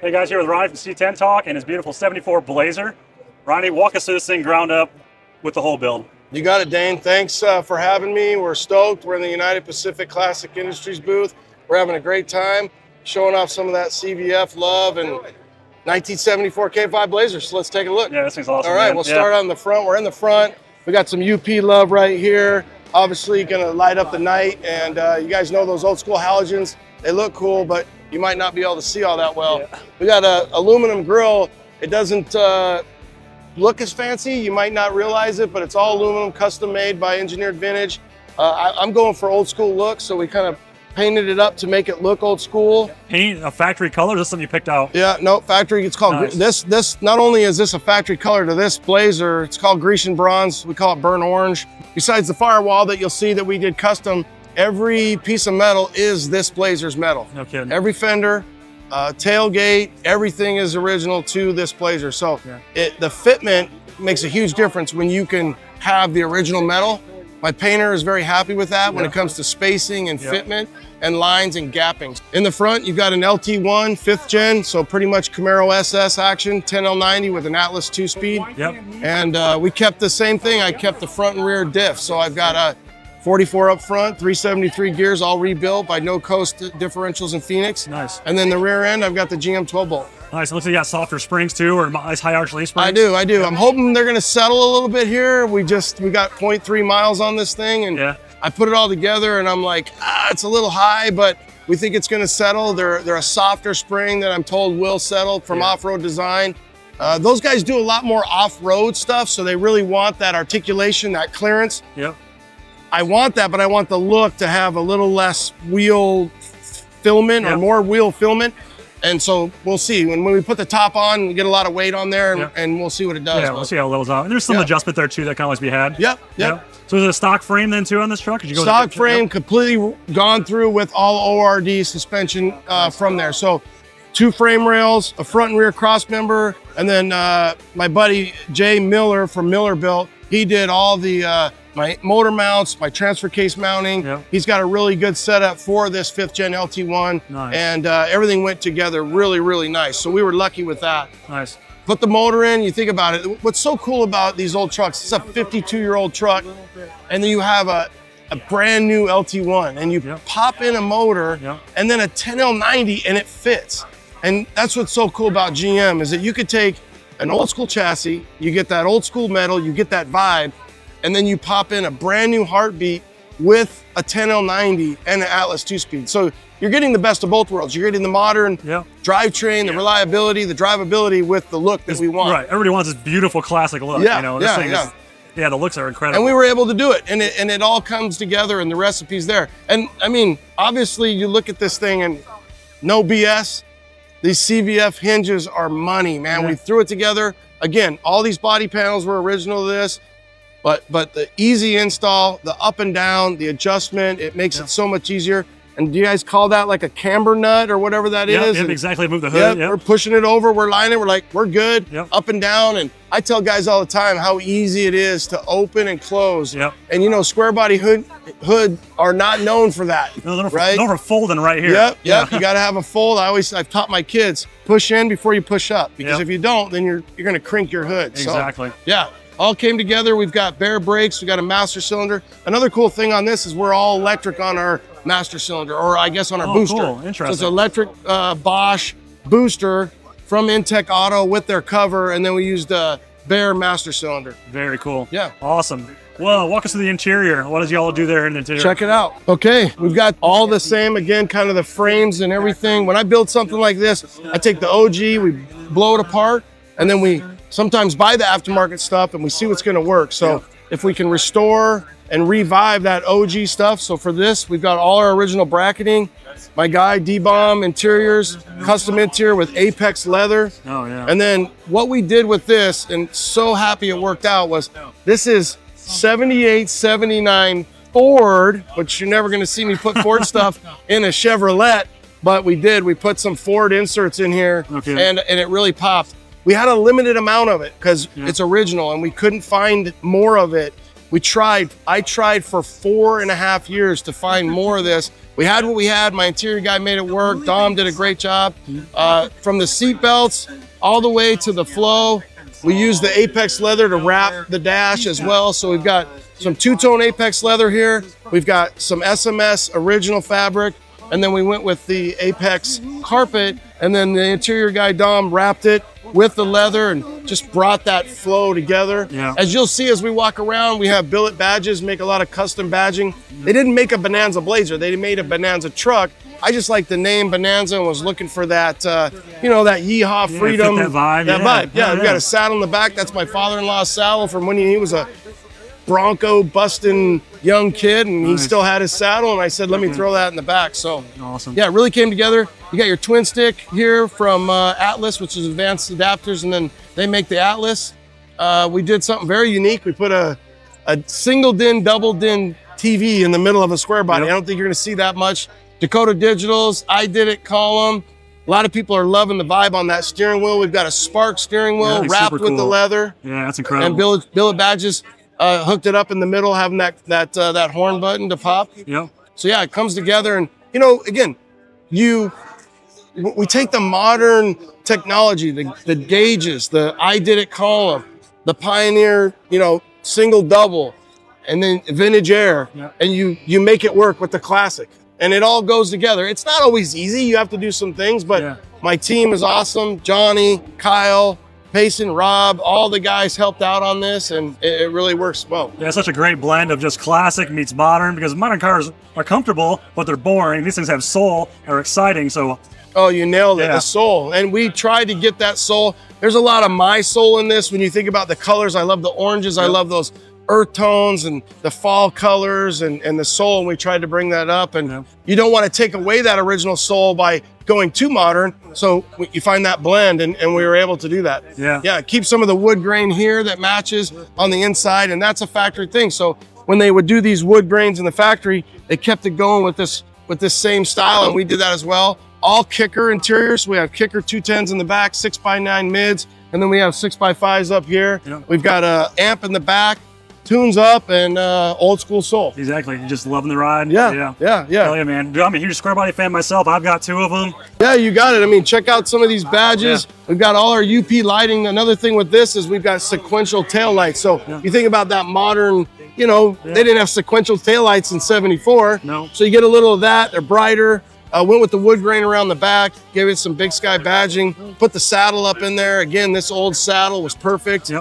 Hey guys, here with Ronnie from C10 Talk and his beautiful 74 Blazer. Ronnie, walk us through this thing ground up with the whole build. You got it, Dane. Thanks for having me. We're stoked. We're in the United Pacific Classic Industries booth. We're having a great time showing off some of that CVF love and 1974 K5 Blazer. So let's take a look. Yeah, this thing's awesome. All right, man. we'll start on the front. We're in the front. We got some UP love right here. Obviously gonna light up the night. And you guys know those old school halogens. They look cool, but you might not be able to see all that well. Yeah. We got a aluminum grill. It doesn't look as fancy. You might not realize it, but it's all aluminum, custom made by Engineered Vintage. I'm going for old school look, so we kind of painted it up to make it look old school. Paint a factory color? This is something you picked out? Yeah, no, factory. It's called, nice. This not only is this a factory color to this Blazer, it's called Grecian Bronze. We call it burnt orange. Besides the firewall that you'll see that we did custom, every piece of metal is this Blazer's metal. No kidding. Every fender, tailgate, everything is original to this Blazer. So the fitment makes a huge difference when you can have the original metal. My painter is very happy with that when it comes to spacing and fitment and lines and gapping. In the front, you've got an LT1, 5th gen, so pretty much Camaro SS action, 10L90 with an Atlas 2-speed. Yep. And we kept the same thing. I kept the front and rear diff. So I've got a 44 up front, 373 gears, all rebuilt by No Coast differentials in Phoenix. Nice. And then the rear end, I've got the GM 12 bolt. Nice. It looks like you got softer springs too, or nice high arch leaf springs. I do. I'm hoping they're gonna settle a little bit here. We got 0.3 miles on this thing, and I put it all together and I'm like, it's a little high, but we think it's gonna settle. They're a softer spring that I'm told will settle from off-road design. Those guys do a lot more off-road stuff, so they really want that articulation, that clearance. Yep. I want that, but I want the look to have a little less wheel filament or more wheel filament. And so we'll see. When we put the top on, we get a lot of weight on there, and we'll see what it does. Yeah, we'll see how it levels out. And there's some adjustment there too that can always be had. Yep. So is it a stock frame then too on this truck? Stock frame, completely gone through with all ORD suspension from there. So 2 frame rails, a front and rear cross member, and then my buddy Jay Miller from Miller Built, he did all the my motor mounts, my transfer case mounting. He's got a really good setup for this 5th gen LT1. Nice. And everything went together really, really nice. So we were lucky with that. Nice. Put the motor in, you think about it. What's so cool about these old trucks, it's a 52-year-old truck, and then you have a brand new LT1, and you pop in a motor, and then a 10L90, and it fits. And that's what's so cool about GM, is that you could take an old school chassis, you get that old school metal, you get that vibe, and then you pop in a brand new heartbeat with a 10L90 and an Atlas 2-speed. So you're getting the best of both worlds. You're getting the modern drivetrain, the reliability, the drivability with the look that we want. Right, everybody wants this beautiful classic look. You know, this thing is, the looks are incredible. And we were able to do it, and it all comes together, and the recipe's there. And I mean, obviously you look at this thing and no BS, these CVF hinges are money, man. We threw it together. Again, all these body panels were original to this. But the easy install, the up and down, the adjustment, it makes it so much easier. And do you guys call that like a camber nut or whatever that is? Yeah, exactly. Move the hood. We're pushing it over, we're lining, we're like, we're good, up and down. And I tell guys all the time how easy it is to open and close. And you know, square body hood are not known for that, right? Known for folding right here. You gotta have a fold. I've taught my kids, push in before you push up. Because if you don't, then you're gonna crink your hood. Exactly. So, all came together. We've got bare brakes. We got a master cylinder. Another cool thing on this is we're all electric on our master cylinder, or I guess on our booster. Cool. Interesting. So it's an electric Bosch booster from Intech Auto with their cover, and then we used a bare master cylinder. Very cool. Yeah. Awesome. Well, walk us through the interior. What does y'all do there in the interior? Check it out. Okay, we've got all the same, again, kind of the frames and everything. When I build something like this, I take the OG, we blow it apart, and then we sometimes buy the aftermarket stuff and we see what's gonna work. So if we can restore and revive that OG stuff. So for this, we've got all our original bracketing. My guy, D-Bomb Interiors, custom interior with Apex leather. And then what we did with this, and so happy it worked out, was this is 78, 79 Ford, which you're never gonna see me put Ford stuff in a Chevrolet, but we did. We put some Ford inserts in here and it really popped. We had a limited amount of it because it's original and we couldn't find more of it. I tried for 4.5 years to find more of this. We had what we had. My interior guy made it work. Dom did a great job. From the seat belts all the way to the flow. We used the Apex leather to wrap the dash as well. So we've got some two-tone Apex leather here. We've got some SMS original fabric. And then we went with the Apex carpet. And then the interior guy, Dom, wrapped it with the leather and just brought that flow together. Yeah. As you'll see as we walk around, we have billet badges, make a lot of custom badging. They didn't make a Bonanza Blazer. They made a Bonanza truck. I just like the name Bonanza and was looking for that, you know, that yeehaw freedom. That vibe. That vibe. Yeah, we've got a saddle in the back. That's my father-in-law's saddle from when he was a Bronco busting young kid, and he still had his saddle, and I said, let me throw that in the back. So awesome. Yeah, it really came together. You got your twin stick here from Atlas, which is advanced adapters, and then they make the Atlas. We did something very unique. We put a single din, double din TV in the middle of a square body. I don't think you're gonna see that much. Dakota Digital's IDIDIT column. A lot of people are loving the vibe on that steering wheel. We've got a Spark steering wheel wrapped with the leather. Yeah, that's incredible. And billet badges. Hooked it up in the middle, having that horn button to pop. Yeah. So yeah, it comes together, and you know, again, we take the modern technology, the gauges, the IDIDIT column, the Pioneer, you know, single double, and then vintage air, and you make it work with the classic, and it all goes together. It's not always easy. You have to do some things, but my team is awesome. Johnny, Kyle, Payson, Rob, all the guys helped out on this, and it really works well. Yeah, it's such a great blend of just classic meets modern, because modern cars are comfortable, but they're boring. These things have soul, are exciting, so. Oh, you nailed it, the soul. And we tried to get that soul. There's a lot of my soul in this. When you think about the colors, I love the oranges. I love those earth tones and the fall colors and the soul, and we tried to bring that up. And you don't want to take away that original soul by going too modern, so you find that blend, and we were able to do that. Yeah, keep some of the wood grain here that matches on the inside, and that's a factory thing. So when they would do these wood grains in the factory, they kept it going with this same style, and we did that as well. All kicker interiors. We have kicker 210s in the back, 6x9 mids, and then we have 6x5s up here. We've got a amp in the back, tunes up, and old school soul. Exactly. You're just loving the ride. Yeah. Hell yeah, man. Dude, I'm a huge square body fan myself. I've got 2 of them. Yeah, you got it. I mean, check out some of these badges. We've got all our UP lighting. Another thing with this is we've got sequential tail lights. So you think about that modern, you know, they didn't have sequential tail lights in '74. No. So you get a little of that. They're brighter. Went with the wood grain around the back, gave it some big sky badging, put the saddle up in there. Again, this old saddle was perfect.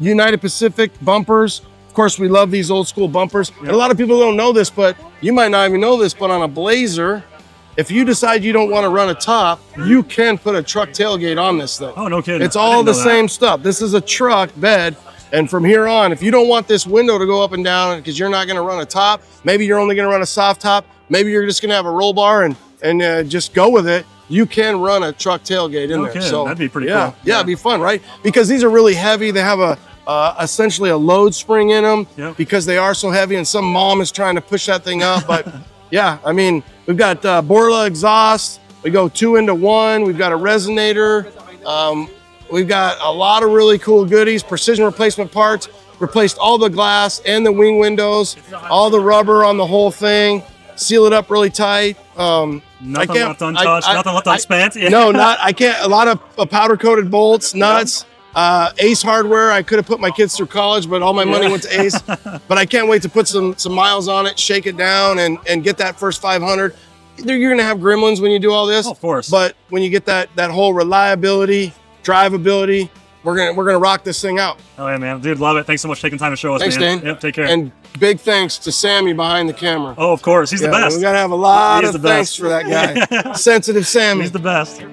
United Pacific bumpers. Of course, we love these old school bumpers. And a lot of people don't know this, but you might not even know this, but on a Blazer, if you decide you don't want to run a top, you can put a truck tailgate on this thing. Oh, no kidding. It's all the same stuff. This is a truck bed. And from here on, if you don't want this window to go up and down because you're not going to run a top, maybe you're only going to run a soft top, maybe you're just going to have a roll bar and just go with it. You can run a truck tailgate in there. So that'd be pretty cool. Yeah, it'd be fun, right? Because these are really heavy. They have essentially a load spring in them because they are so heavy, and some mom is trying to push that thing up. But yeah, I mean, we've got Borla exhaust. We go 2 into 1. We've got a resonator. We've got a lot of really cool goodies. Precision replacement parts. Replaced all the glass and the wing windows, all the rubber on the whole thing. Seal it up really tight. Nothing left untouched, nothing left unspent. No, I can't. A lot of powder coated bolts, nuts, Ace hardware. I could have put my kids through college, but all my money went to Ace. But I can't wait to put some miles on it, shake it down, and get that first 500. You're gonna have gremlins when you do all this, of course. But when you get that whole reliability, drivability, we're gonna rock this thing out. Oh yeah, man, dude, love it. Thanks so much for taking time to show us. Thanks, man. Dan. Yep, take care. And big thanks to Sammy behind the camera. Oh, of course, he's the best. We gotta have a lot of thanks for that guy. Sensitive Sammy. He's the best.